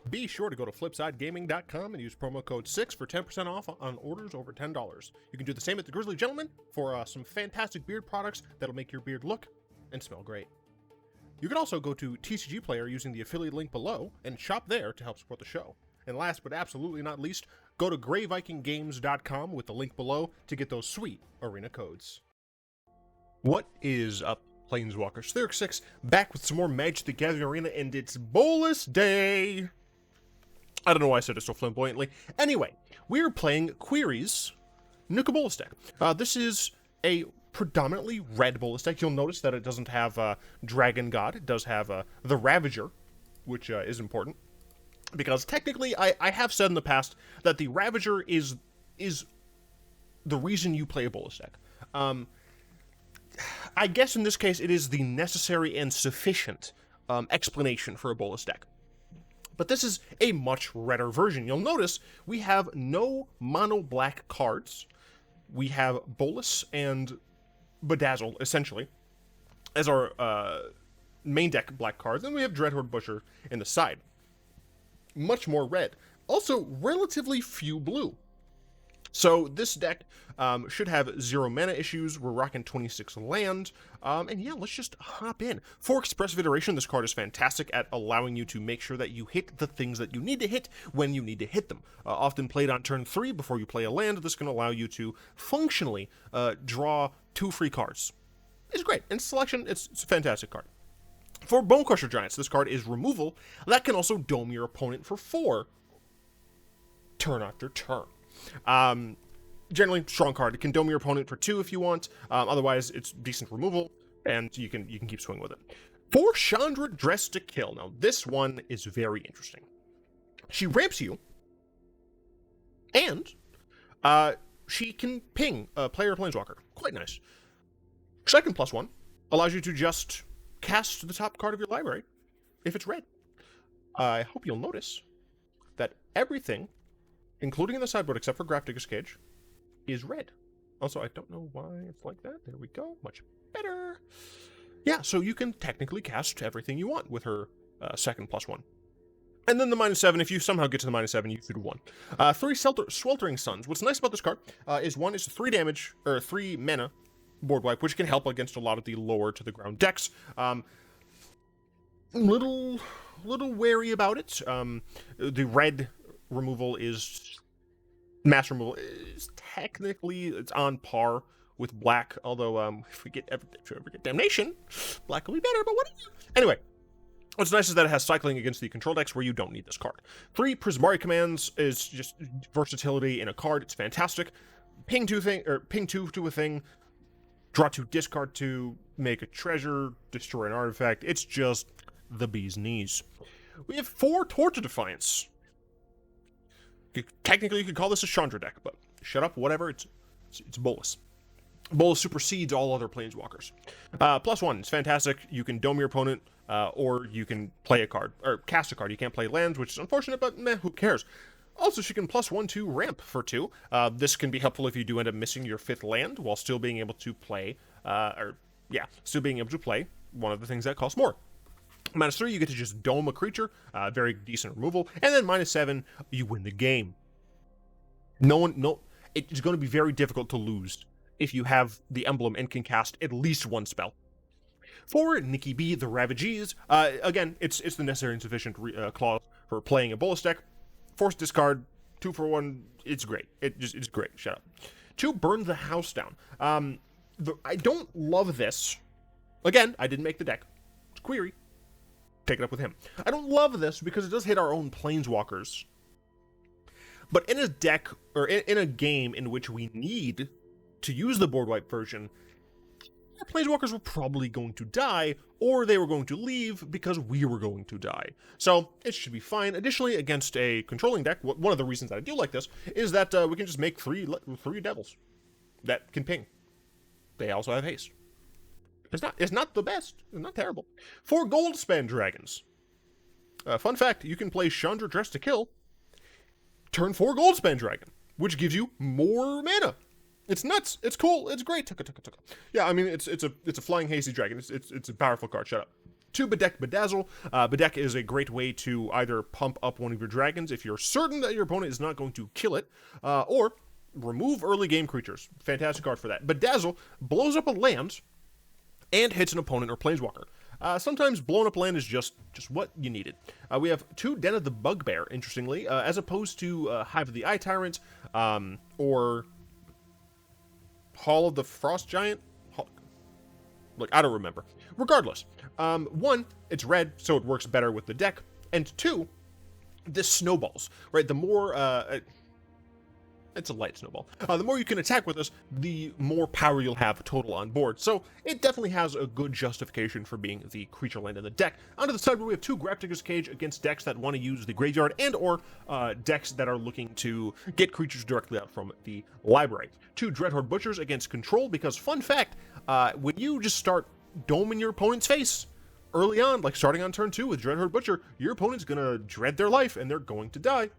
Be sure to go to flipsidegaming.com and use promo code 6 for 10% off on orders over $10. You can do the same at the Grizzly Gentleman for some fantastic beard products that'll make your beard look and smell great. You can also go to TCG Player using the affiliate link below and shop there to help support the show. And last but absolutely not least, go to greyvikinggames.com with the link below to get those sweet arena codes. What is up, Planeswalkers? Theric6 back with some more Magic the Gathering Arena, and it's Bolas Day! I don't know why I said it so flamboyantly. Anyway, we're playing Query's Nicol Bolas deck. This is a predominantly red Bolas deck. You'll notice that it doesn't have Dragon God. It does have the Ravager, which is important. Because technically, I have said in the past that the Ravager is the reason you play a Bolas deck. I guess in this case, it is the necessary and sufficient explanation for a Bolas deck. But this is a much redder version. You'll notice we have no mono black cards. We have Bolas and Bedazzle, essentially, as our main deck black cards. And we have Dreadhorde Butcher in the side. Much more red. Also, relatively few blue. So this deck should have 0 mana issues. We're rocking 26 land. And yeah, let's just hop in. For Expressive Iteration, this card is fantastic at allowing you to make sure that you hit the things that you need to hit when you need to hit them. Often played on turn 3 before you play a land. This can allow you to functionally draw 2 free cards. It's great. In selection, it's a fantastic card. For Bonecrusher Giants, this card is removal. That can also dome your opponent for 4 turn after turn. Generally strong card. It can dome your opponent for 2 if you want. Otherwise, it's decent removal, and you can keep swinging with it. For Chandra, Dressed to Kill. Now, this one is very interesting. She ramps you, and she can ping a player or planeswalker. Quite nice. Second +1 allows you to just cast the top card of your library if it's red. I hope you'll notice that everything, including in the sideboard except for Grafdigger's Cage, is red. Also, I don't know why it's like that. There we go. Much better. Yeah, so you can technically cast everything you want with her second +1. And then the -7, if you somehow get to the -7, you should 1. 3 Sweltering Suns. What's nice about this card is 1 is 3 damage, or 3 mana board wipe, which can help against a lot of the lower to the ground decks. Little wary about it. The red removal is mass removal is technically it's on par with black, although if we ever get damnation, black will be better, but whatever. Anyway, what's nice is that it has cycling against the control decks where you don't need this card. 3 Prismari Commands is just versatility in a card. It's fantastic. Ping 2 to a thing, draw 2, discard 2, make a treasure, destroy an artifact. It's just the bee's knees. We have 4 Torch of Defiance. Technically, you could call this a Chandra deck, but shut up, whatever, it's Bolas. Bolas supersedes all other planeswalkers. +1, it's fantastic. You can dome your opponent, or you can play a card, or cast a card. You can't play lands, which is unfortunate, but meh, who cares? Also, she can +1/2 ramp for 2. This can be helpful if you do end up missing your 5th land, while still being able to play, still being able to play one of the things that costs more. -3, you get to just dome a creature, very decent removal, and then -7, you win the game. It's going to be very difficult to lose if you have the emblem and can cast at least 1 spell. For Nikki B, the Ravages, again, it's the necessary and sufficient clause for playing a Bolas deck. Force discard, 2 for 1, it's great. It's great, shut up. 2, Burn the House Down. I don't love this. Again, I didn't make the deck. It's Query. Take it up with him. I don't love this because it does hit our own planeswalkers. But in a deck, or in a game in which we need to use the board wipe version, our planeswalkers were probably going to die, or they were going to leave because we were going to die. So it should be fine. Additionally, against a controlling deck, one of the reasons that I do like this is that we can just make 3 devils that can ping. They also have haste. It's not the best. It's not terrible. 4 Goldspan Dragons. Fun fact, you can play Chandra, Dressed to Kill, turn 4 Goldspan Dragon, which gives you more mana. It's nuts. It's cool. It's great. Yeah, I mean, it's a flying hasty dragon. It's a powerful card. Shut up. 2 Bedeck Bedazzle. Bedeck is a great way to either pump up one of your dragons if you're certain that your opponent is not going to kill it, or remove early game creatures. Fantastic card for that. Bedazzle blows up a land and hits an opponent or planeswalker. Sometimes blowing up land is just what you needed. We have 2 Den of the Bugbear, interestingly, as opposed to Hive of the Eye Tyrant, or Hall of the Frost Giant. Look, I don't remember. Regardless, 1, it's red, so it works better with the deck, and 2, this snowballs, right? The more, it's a light snowball. The more you can attack with this, the more power you'll have total on board. So it definitely has a good justification for being the creature land in the deck. Onto the sideboard, we have 2 Grafdigger's Cage against decks that want to use the graveyard and or decks that are looking to get creatures directly out from the library. 2 Dreadhorde Butchers against control, because fun fact, when you just start doming your opponent's face early on, like starting on turn 2 with Dreadhorde Butcher, your opponent's gonna dread their life and they're going to die.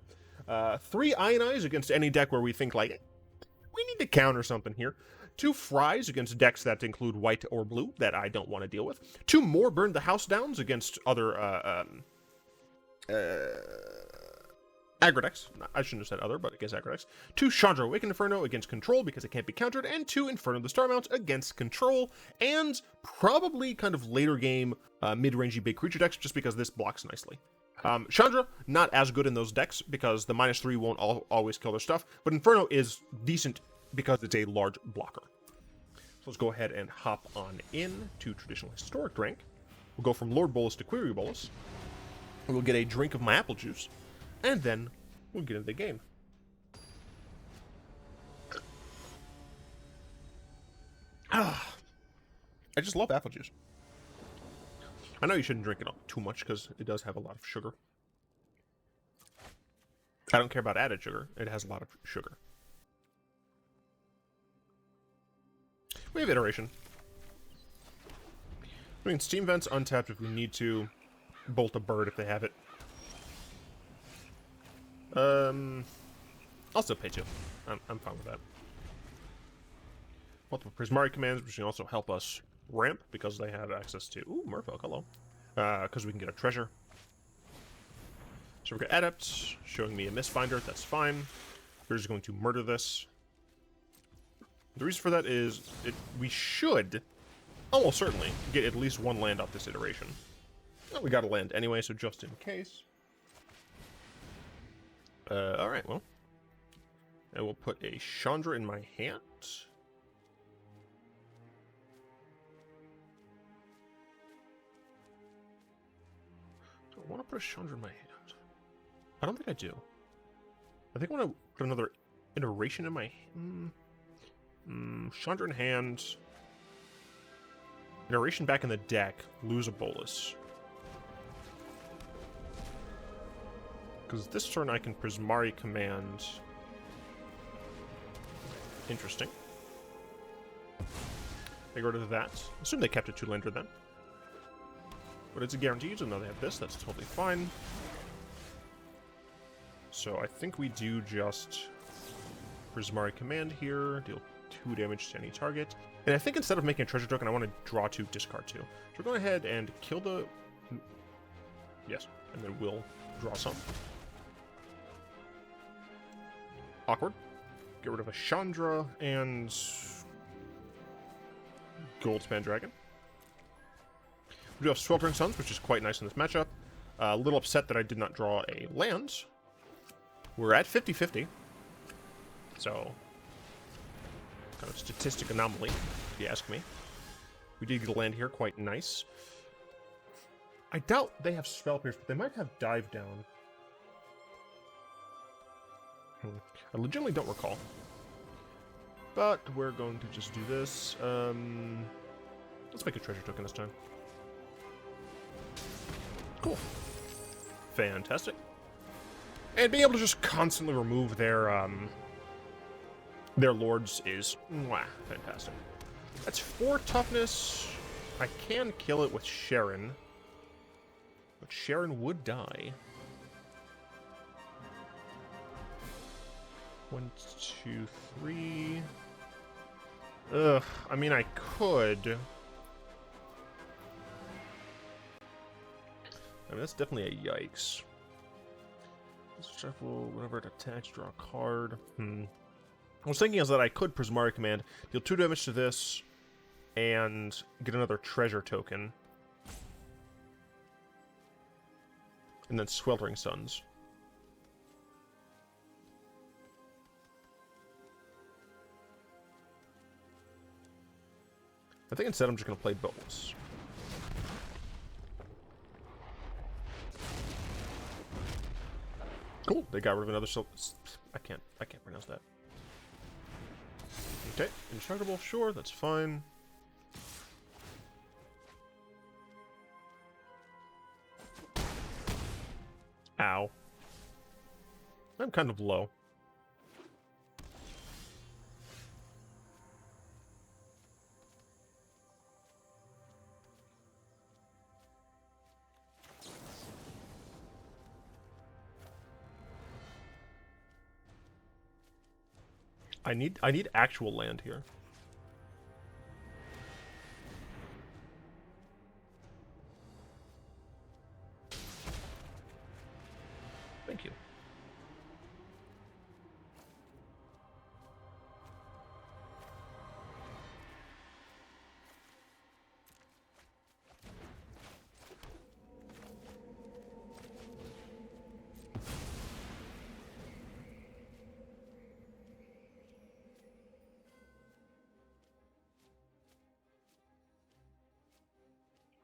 3 Ionize against any deck where we think, like, we need to counter something here. 2 Fries against decks that include white or blue that I don't want to deal with. 2 more Burn the House Downs against other aggro decks. I shouldn't have said other, but against aggro decks. 2 Chandra Awakened Inferno against control because it can't be countered, and 2 Inferno the Starmount against control, and probably kind of later game mid-rangey big creature decks just because this blocks nicely. Chandra, not as good in those decks because the -3 won't always kill their stuff, but Inferno is decent because it's a large blocker. So let's go ahead and hop on in to Traditional Historic Drink. We'll go from Lord Bolas to Query Bolas. We'll get a drink of my apple juice, and then we'll get into the game. I just love apple juice. I know you shouldn't drink it too much because it does have a lot of sugar. I don't care about added sugar. It has a lot of sugar. We have Iteration. I mean, Steam Vents untapped if we need to. Bolt a bird if they have it. I'll still pay 2. I'm fine with that. Multiple Prismari Commands, which can also help us ramp because they have access to... Ooh, Merfolk, hello. Because we can get a treasure. So we've got Adepts showing me a Mistfinder. That's fine. We're just going to murder this. The reason for that is we should, almost certainly, get at least 1 land off this iteration. Well, we got a land anyway, so just in case. Alright, well. I will put a Chandra in my hand. I want to put a Chandra in my hand. I don't think I do. I think I want to put another iteration in my hand. Chandra in hand. Iteration back in the deck. Lose a Bolas. Because this turn I can Prismari Command. Interesting. They go to that. Assume they kept a 2-lander then. But it's a guarantee, so now they have this. That's totally fine. So I think we do just Prismari Command here. Deal 2 damage to any target. And I think instead of making a treasure token, I want to draw 2, discard 2. So we're going ahead and kill the... Yes, and then we'll draw some. Awkward. Get rid of a Chandra and Goldspan Dragon. We do have Sweltering Suns, which is quite nice in this matchup. A little upset that I did not draw a land. We're at 50-50. So, kind of statistic anomaly, if you ask me. We did get a land here, quite nice. I doubt they have Spell Pierce, but they might have Dive Down. I legitimately don't recall. But we're going to just do this. Let's make a treasure token this time. Cool. Fantastic. And being able to just constantly remove their lords is fantastic. That's 4 toughness. I can kill it with Sharon. But Sharon would die. 1, 2, 3. Ugh, I mean, I could. I mean, that's definitely a yikes. Shuffle, whenever it attacks, draw a card. I was thinking is that I could Prismari Command, deal 2 damage to this, and get another treasure token. And then Sweltering Suns. I think instead I'm just going to play Bolas. Cool, they got rid of another I can't pronounce that. Okay, indestructible, sure, that's fine. Ow. I'm kind of low. I need actual land here. Thank you.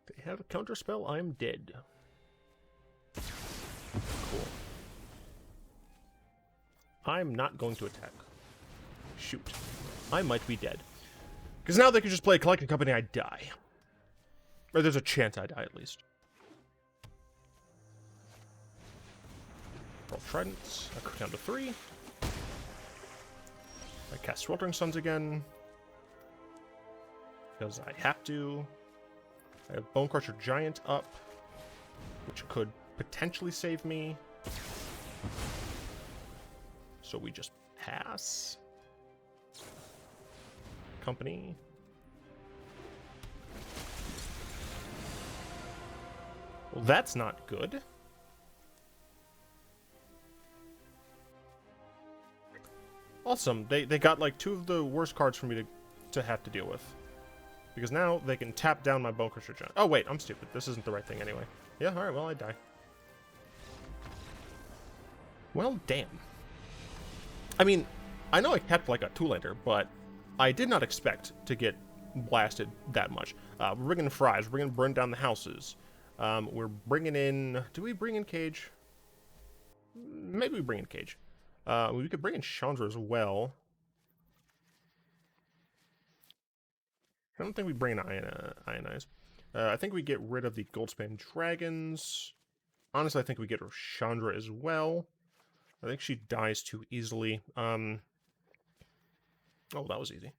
They have a counterspell, I'm dead. Cool. I'm not going to attack. Shoot. I might be dead. Because now they can just play Collecting Company, I die. Or there's a chance I die, at least. Roll Tridents. I cook down to 3. I cast Sweltering Suns again. Because I have to. I have Bonecrusher Giant up, which could potentially save me. So we just pass. Company. Well, that's not good. Awesome. They got like 2 of the worst cards for me to have to deal with. Because now they can tap down my Bonecrusher Giant. Oh, wait, I'm stupid. This isn't the right thing anyway. Yeah, alright, well, I die. Well, damn. I mean, I know I kept like a 2-lander, but I did not expect to get blasted that much. We're bringing in Fries. We're bringing Burn Down the Houses. We're bringing in... Do we bring in Cage? Maybe we bring in Cage. We could bring in Chandra as well. I don't think we bring in Ionize. I think we get rid of the Goldspan Dragons. Honestly, I think we get Chandra as well. I think she dies too easily. Oh, that was easy.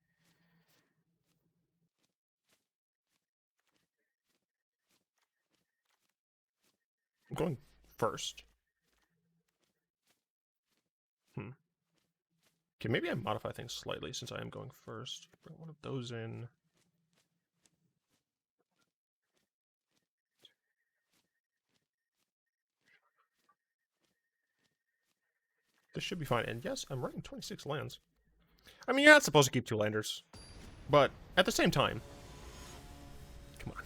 I'm going first. Okay, maybe I modify things slightly since I am going first. Bring one of those in. This should be fine. And yes, I'm running 26 lands. I mean, you're not supposed to keep 2 landers. But at the same time... Come on.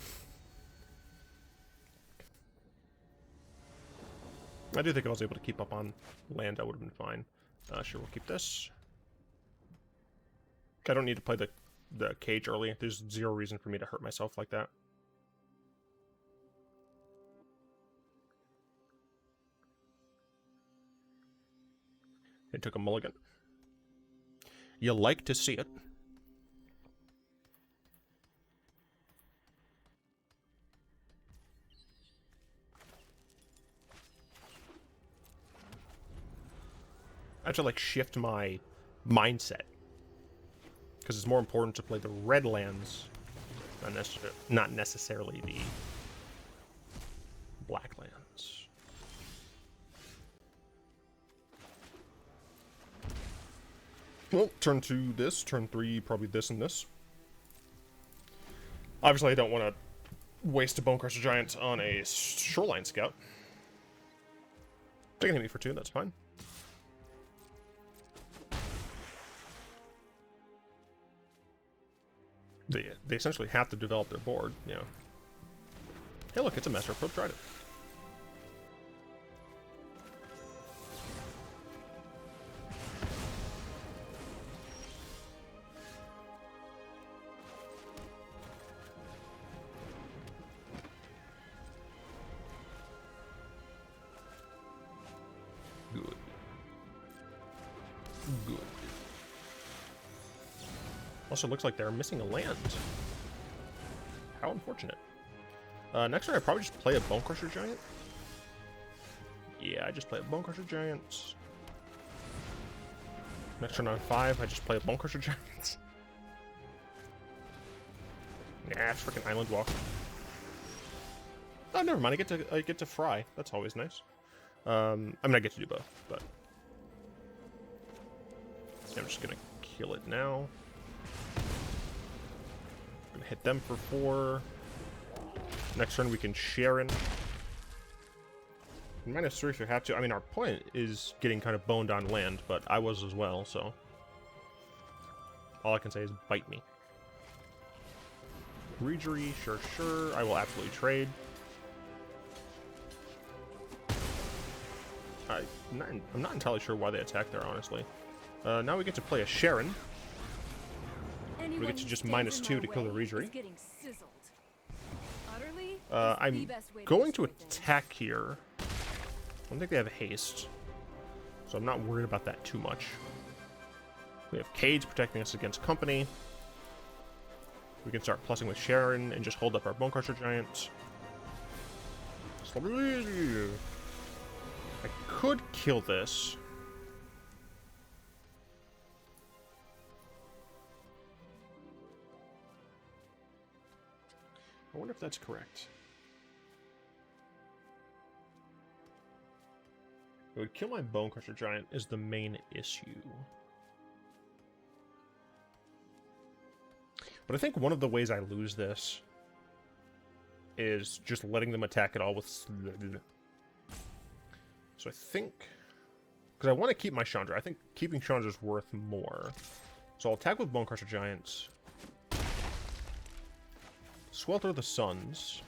I do think if I was able to keep up on land, I would have been fine. Sure, we'll keep this. I don't need to play the Cage early. There's 0 reason for me to hurt myself like that. They took a mulligan. You like to see it. I have to like shift my mindset. Because it's more important to play the red lands, not necessarily the black lands. Well, turn 2 this, turn 3 probably this and this. Obviously I don't want to waste a Bonecrusher Giant on a Shoreline Scout. They can hit me for 2, that's fine. They essentially have to develop their board, you know. Hey look, it's a Master Probe Trident. Good. Good. Also looks like they're missing a land. How unfortunate. Next turn I probably just play a Bonecrusher Giant. Yeah, I just play a Bonecrusher Giant. Next turn on 5, I just play a Bonecrusher Giant. Nah, freaking Island Walk. Oh, never mind. I get to fry. That's always nice. I mean, I get to do both, but I'm just gonna kill it now. Gonna hit them for 4. Next turn we can Sharon. -3 if you have to. I mean, our opponent is getting kind of boned on land, but I was as well, so all I can say is bite me. Regery, sure. I will absolutely trade. I'm not entirely sure why they attacked there, honestly. Now we get to play a Sharon. We get to just -2 to kill the Regery. I'm going to attack here. I don't think they have haste, so I'm not worried about that too much. We have Cage protecting us against company. We can start plussing with Sharon and just hold up our Bonecrusher Giant. I could kill this. I wonder if that's correct. It would kill my Bonecrusher Giant is the main issue. But I think one of the ways I lose this is just letting them attack it all with... So I think... Because I want to keep my Chandra. I think keeping Chandra is worth more. So I'll attack with Bonecrusher Giants. Swelter the Suns.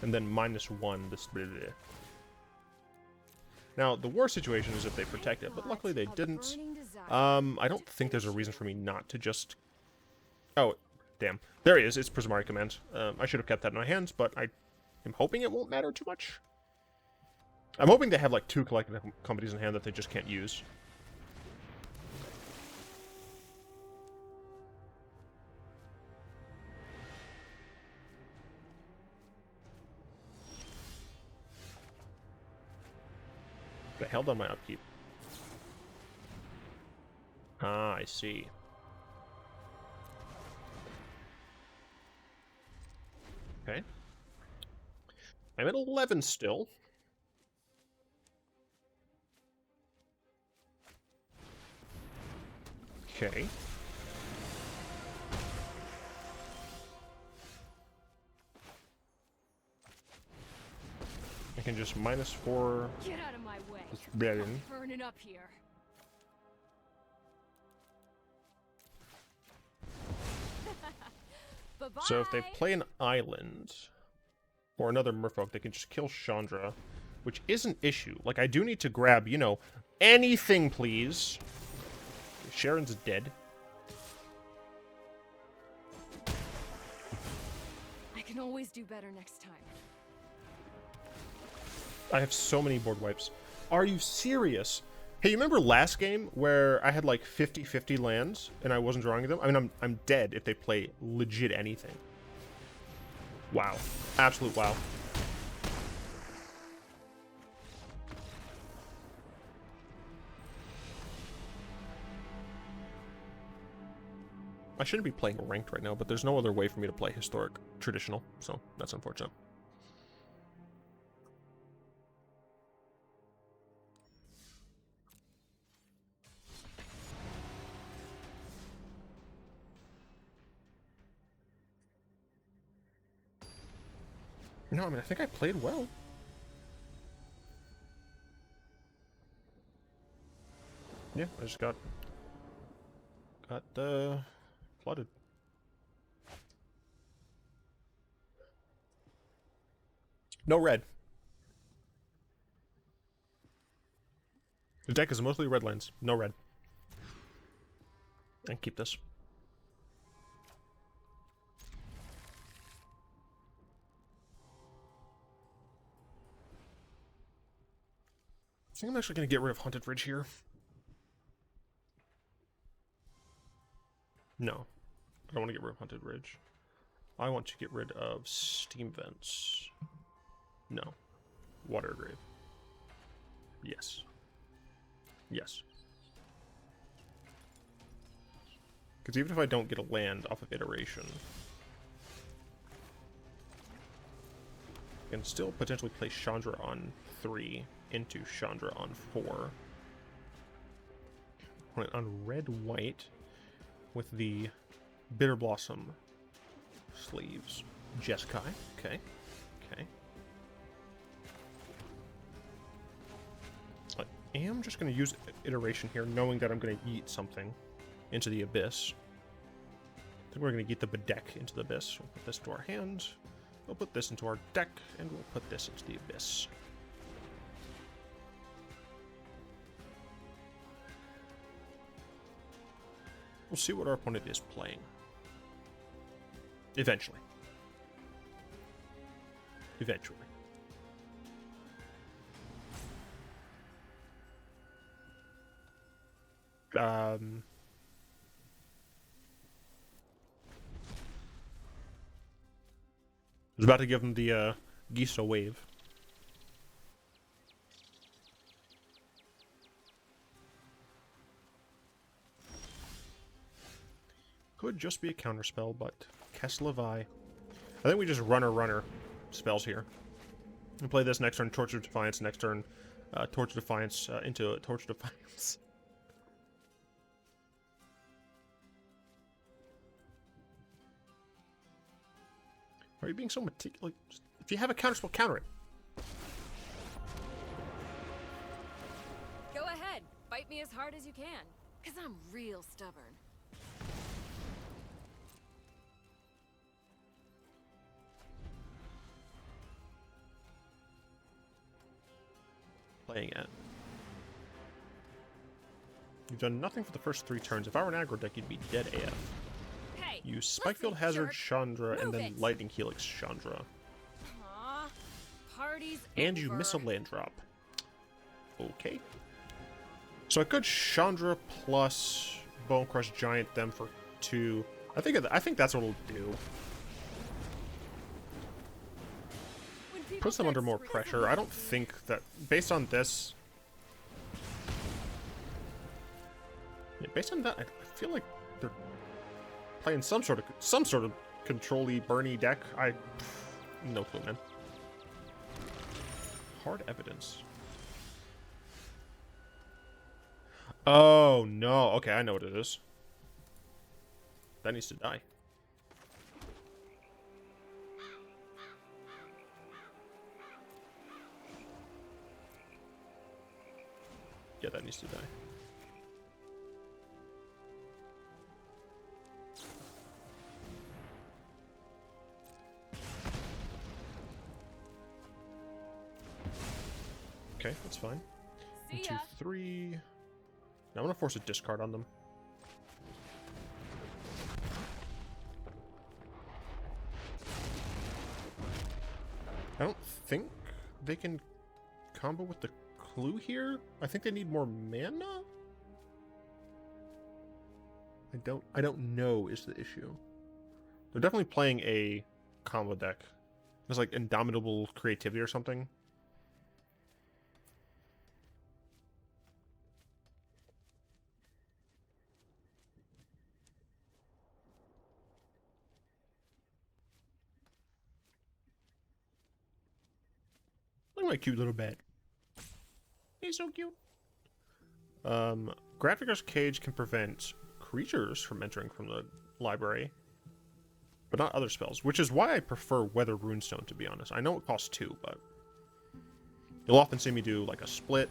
And then -1 this... Now, the worst situation is if they protect it, but luckily they didn't. I don't think there's a reason for me not to just... Oh, damn. There he is. It's Prismari Command. I should have kept that in my hands, but I am hoping it won't matter too much. I'm hoping they have, like, 2 collective companies in hand that they just can't use. But I held on my upkeep. Ah, I see. Okay. I'm at 11 still. Okay. I can just -4. Get out of my way. I'm burning up here. Bye-bye. So if they play an island or another Merfolk, they can just kill Chandra, which is an issue. Like, I do need to grab, you know, anything, please. Sharon's dead. I can always do better next time. I have so many board wipes. Are you serious? Hey, you remember last game where I had like 50-50 lands and I wasn't drawing them? I mean, I'm dead if they play legit anything. Wow. Absolute wow. I shouldn't be playing ranked right now, but there's no other way for me to play historic traditional, so that's unfortunate. No, I mean, I think I played well. Yeah, I just got flooded. No red. The deck is mostly red lands. No red. And keep this. I think I'm actually going to get rid of Haunted Ridge here. No. I don't want to get rid of Haunted Ridge. I want to get rid of Steam Vents. No. Watery Grave. Yes. Yes. Because even if I don't get a land off of Iteration, I can still potentially play Chandra on 3 into Chandra on 4. Put it on red-white with the Bitter Blossom sleeves. Jeskai. Okay. Okay. I am just going to use Iteration here, knowing that I'm going to yeet something into the Abyss. I think we're going to yeet the Bedeck into the Abyss. We'll put this to our hand. We'll put this into our deck, and we'll put this into the Abyss. We'll see what our opponent is playing. Eventually. Eventually. I was about to give him the Gisa wave. Could just be a counterspell, but Keslavai. I think we just runner spells here. We play this next turn, Torch of Defiance, next turn, Torch of Defiance into Torch of Defiance. Why are you being so meticulous? If you have a counterspell, counter it. Go ahead, fight me as hard as you can, because I'm real stubborn. Playing at. You've done nothing for the first 3 turns. If I were an aggro deck, you'd be dead AF. Hey, You Spikefield Hazard Chandra and then Lightning Helix Chandra. Aw, party's And you miss a land drop. Okay. So I could Chandra plus Bonecrusher Giant them for 2. I think that's what it'll do. Puts them under more pressure. I don't think that, based on this, yeah, based on that, I feel like they're playing some sort of control-y, burny deck. No clue, man. Hard evidence. Oh no. Okay, I know what it is. That needs to die. Yeah, that needs to die. Okay, that's fine. 1, 2, 3. Now I'm gonna force a discard on them. I don't think they can combo with the clue here. I think they need more mana. I don't know is the issue. They're definitely playing a combo deck. It's like Indomitable Creativity or something. Look at my cute little bat. He's so cute. Grafdigger's Cage can prevent creatures from entering from the library. but not other spells, which is why I prefer Weather Runestone, to be honest. I know it costs 2, but you'll often see me do like a split.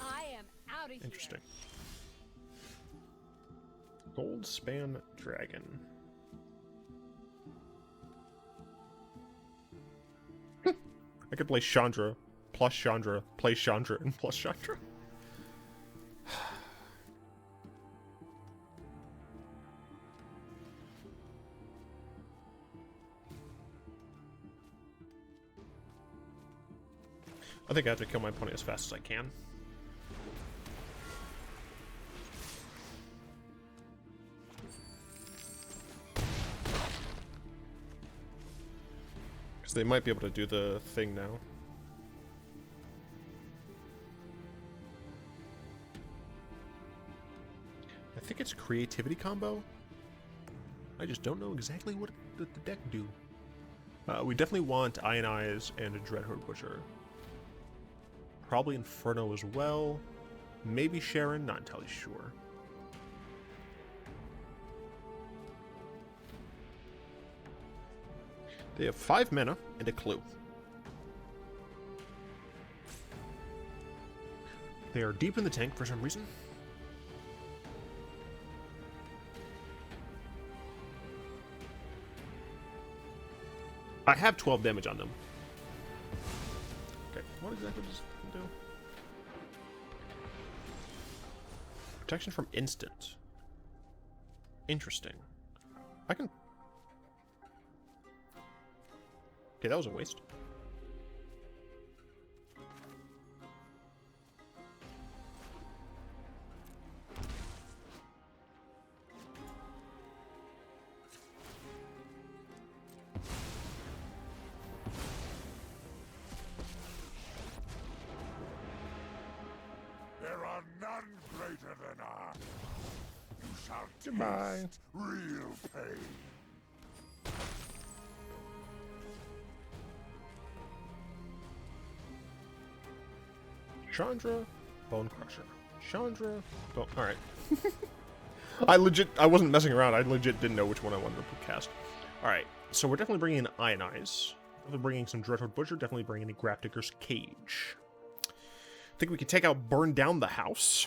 I am out of here. Interesting. Goldspan Dragon. I could play Chandra, plus Chandra, play Chandra, and plus Chandra. I think I have to kill my opponent as fast as I can. Because they might be able to do the thing now. I think it's creativity combo. I just don't know exactly what the deck do. We definitely want Ionize and a Dreadhorde Butcher. Probably Inferno as well. Maybe Sharon, not entirely sure. They have 5 mana and a clue. They are deep in the tank for some reason. I have 12 damage on them. Okay, what exactly does it do? Protection from instant. Interesting. I can... Okay, that was a waste. There are none greater than I. You shall Goodbye. taste real pain. Chandra, Bonecrusher. Chandra, Alright. I wasn't messing around. I legit didn't know which one I wanted to cast. Alright, so we're definitely bringing in Ionize. Definitely bringing some Dreadhorde Butcher. Definitely bringing in Grafdigger's Cage. I think we can take out Burn Down the House.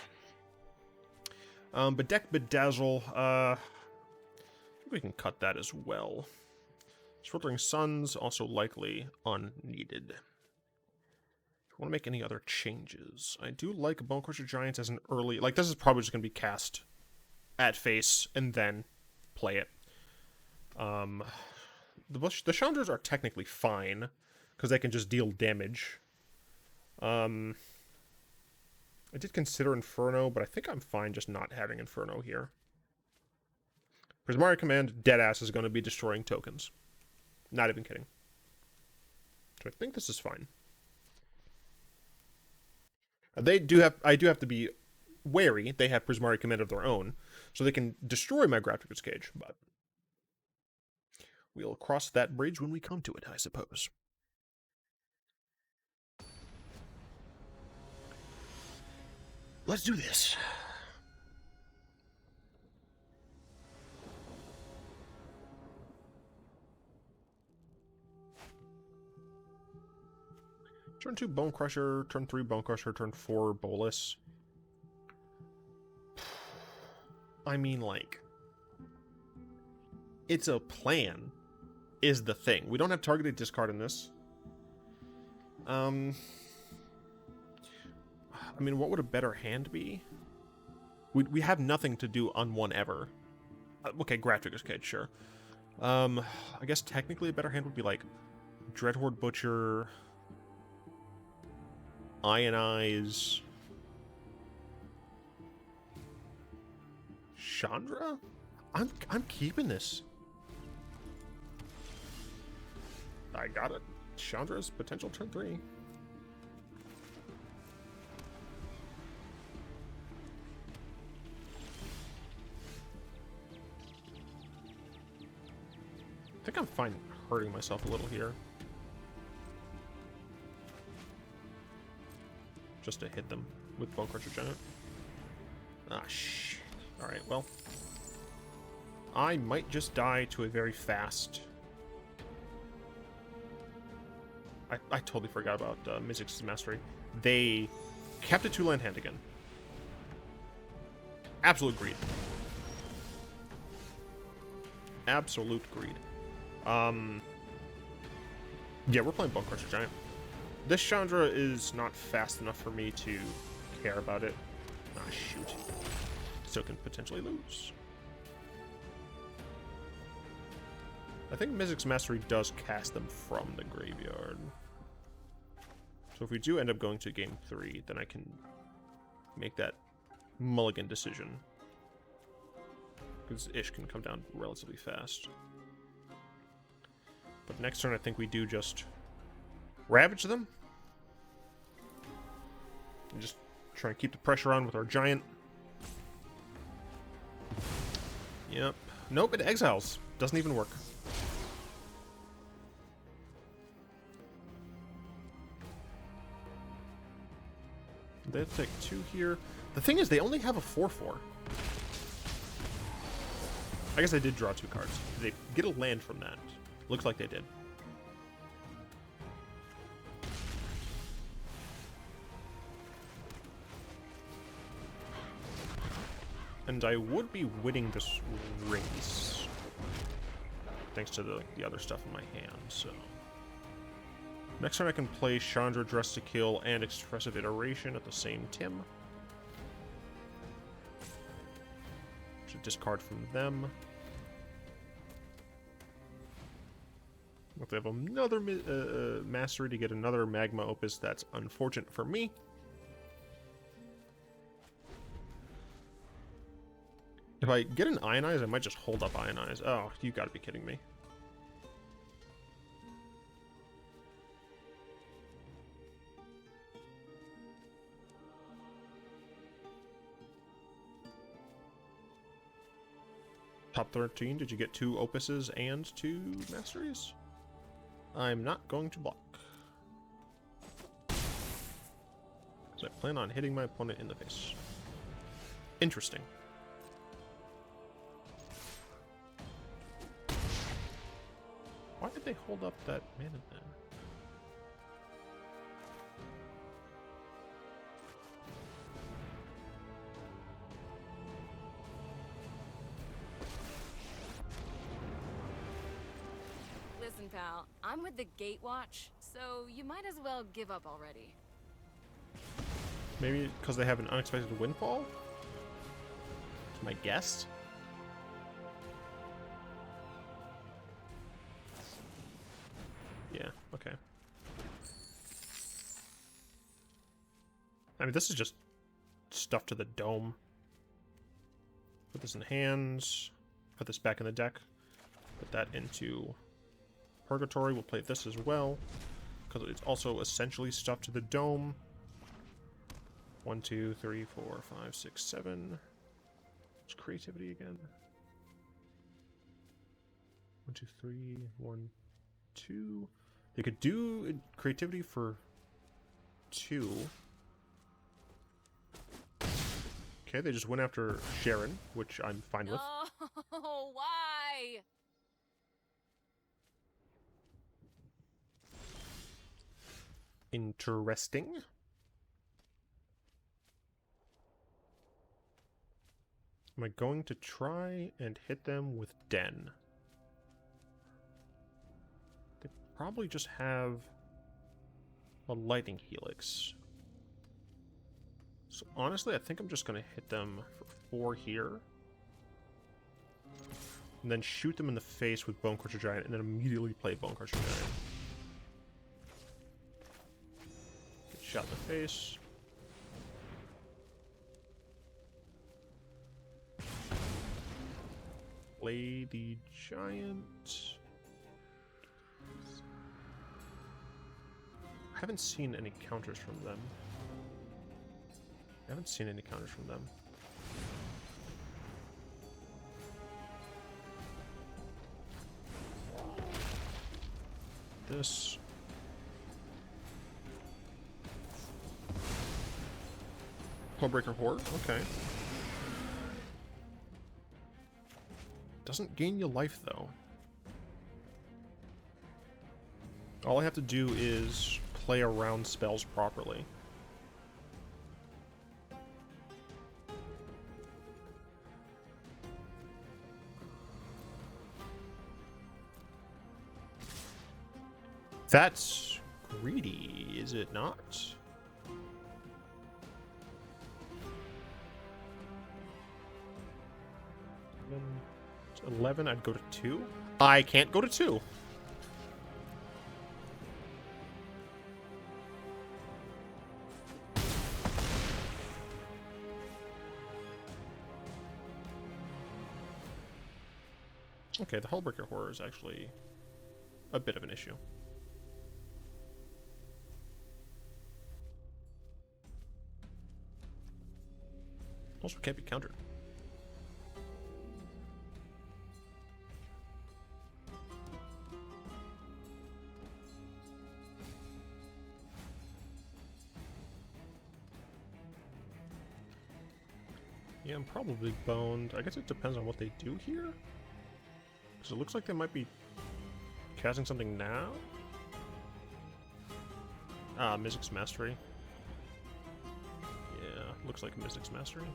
Bedeck, Bedazzle. I think we can cut that as well. Sweltering Suns, also likely unneeded. Want to make any other changes? I do like Bonecrusher Giant as an early... Like, this is probably just going to be cast at face and then play it. The Chandras are technically fine because they can just deal damage. I did consider Inferno, but I think I'm fine just not having Inferno here. Prismari Command, deadass, is going to be destroying tokens. Not even kidding. So I think this is fine. I do have to be wary. They have Prismari Command of their own, so they can destroy my Grafdigger's Cage, but we'll cross that bridge when we come to it, I suppose. Let's do this. Turn 2 Bonecrusher, turn 3 Bonecrusher, turn 4 Bolas. I mean, like, it's a plan, is the thing. We don't have targeted discard in this. I mean, what would a better hand be? We have nothing to do on one ever. Okay, Grafdigger's Cage, sure. I guess technically a better hand would be like Dreadhorde Butcher, Ionize, Chandra? I'm keeping this. I got it. Chandra's potential turn 3. I think I'm fine hurting myself a little here. Just to hit them with Bonecrusher Giant. Ah, shit. Alright, well. I might just die to a very fast... I totally forgot about Mizzix's Mastery. They kept it 2-land hand again. Absolute greed. Absolute greed. Yeah, we're playing Bonecrusher Giant. This Chandra is not fast enough for me to care about it. Ah, shoot. Still can potentially lose. I think Mizzix's Mastery does cast them from the graveyard. So if we do end up going to game 3, then I can make that mulligan decision. Because Ish can come down relatively fast. But next turn I think we do just Ravage them. And just try and keep the pressure on with our Giant. Yep. Nope, it exiles. Doesn't even work. They have to take 2 here. The thing is, they only have a 4/4. I guess I did draw 2 cards. Did they get a land from that? Looks like they did. And I would be winning this race. Thanks to the other stuff in my hand, so... Next turn I can play Chandra, Dress to Kill, and Expressive Iteration at the same Tim. Should discard from them. If they have another Mastery to get another Magma Opus, that's unfortunate for me. If I get an Ionize, I might just hold up Ionize. Oh, you gotta be kidding me. Top 13, did you get 2 Opuses and 2 Masteries? I'm not going to block. So I plan on hitting my opponent in the face. Interesting. Why did they hold up that mana then? Listen, pal, I'm with the Gatewatch, so you might as well give up already. Maybe because they have an unexpected windfall? That's my guess. Yeah, okay. I mean, this is just stuff to the dome. Put this in hands. Put this back in the deck. Put that into Purgatory. We'll play this as well, because it's also essentially stuff to the dome. 1, 2, 3, 4, 5, 6, 7. It's creativity again. 1, 2, 3, 1, 2. They could do creativity for 2. Okay, they just went after Sharon, which I'm fine with. Oh, why? Interesting. Am I going to try and hit them with Den? They probably just have a Lightning Helix. So honestly, I think I'm just going to hit them for 4 here. And then shoot them in the face with Bonecrusher Giant, and then immediately play Bonecrusher Giant. Get shot in the face. Play the Giant. I haven't seen any counters from them. I haven't seen any counters from them. This. Homebreaker Horde, okay. Doesn't gain you life, though. All I have to do is play around spells properly. That's greedy, is it not? 11, I'd go to 2. I can't go to 2. Okay, the Hullbreaker Horror is actually a bit of an issue. Also can't be countered. Yeah, I'm probably boned. I guess it depends on what they do here. Because it looks like they might be casting something now. Ah, Mystic's Mastery. Yeah, looks like Mystic's Mastery.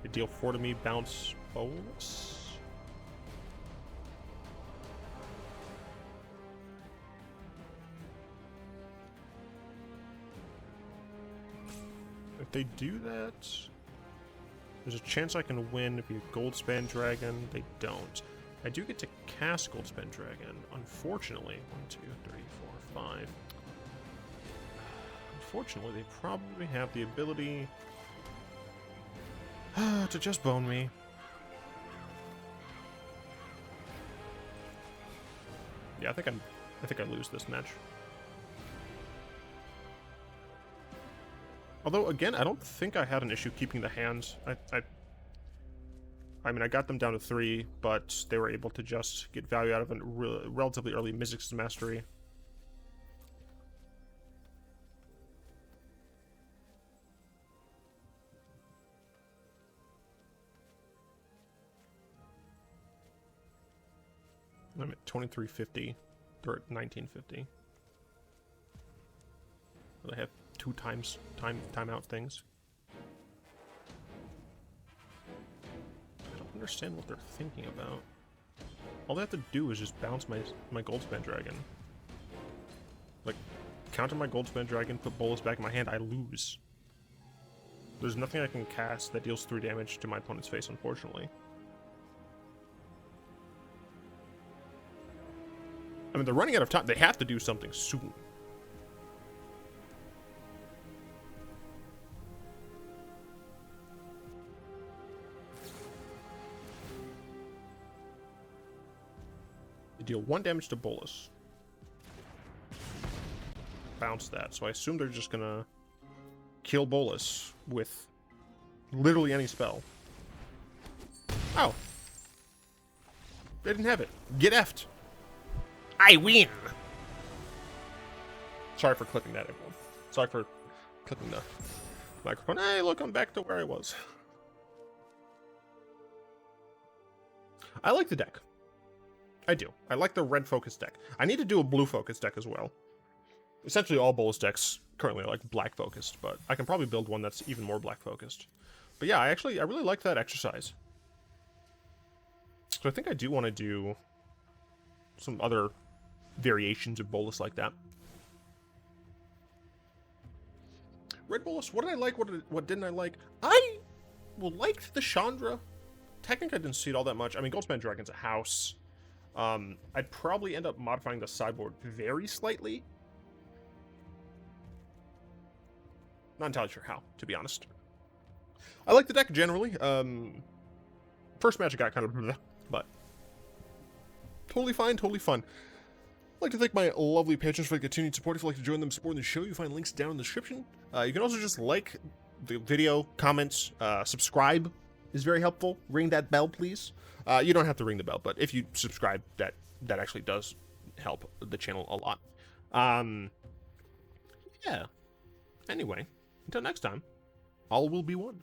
They deal 4 to me, bounce Bolas. If they do that, there's a chance I can win if you Goldspan Dragon. They don't. I do get to cast Goldspan Dragon, unfortunately. 1, 2, 3, 4, 5. Unfortunately, they probably have the ability to just bone me. Yeah, I think I lose this match. Although, again, I don't think I had an issue keeping the hands. I mean, I got them down to 3, but they were able to just get value out of a relatively early Mystic's Mastery. I'm at 2350. They're at 1950. But I have 2 timeout things. I don't understand what they're thinking about. All they have to do is just bounce my Goldspan Dragon. Like, counter my Goldspan Dragon, put Bolas back in my hand, I lose. There's nothing I can cast that deals 3 damage to my opponent's face, unfortunately. I mean, they're running out of time. They have to do something soon. They deal 1 damage to Bolas. Bounce that. So I assume they're just gonna kill Bolas with literally any spell. Oh. They didn't have it. Get effed. I win! Sorry for clipping that, everyone. Sorry for clipping the microphone. Hey, look, I'm back to where I was. I like the deck. I do. I like the red focus deck. I need to do a blue focus deck as well. Essentially all Bolas decks currently are like black focused, but I can probably build one that's even more black focused. But yeah, I really like that exercise. So I think I do want to do some other variations of Bolas like that. Red Bolas, what did I like? What didn't I like? I liked the Chandra. Technically, I didn't see it all that much. I mean, Goldspan Dragon's a house. I'd probably end up modifying the sideboard very slightly. Not entirely sure how, to be honest. I like the deck generally. First match I got kind of bleh, but totally fine, totally fun. I'd like to thank my lovely patrons for the continued support. If you'd like to join them supporting the show, you find links down in the description. You can also just like the video, comments, subscribe is very helpful. Ring that bell, please. You don't have to ring the bell, but if you subscribe, that actually does help the channel a lot. Yeah. Anyway, until next time, all will be one.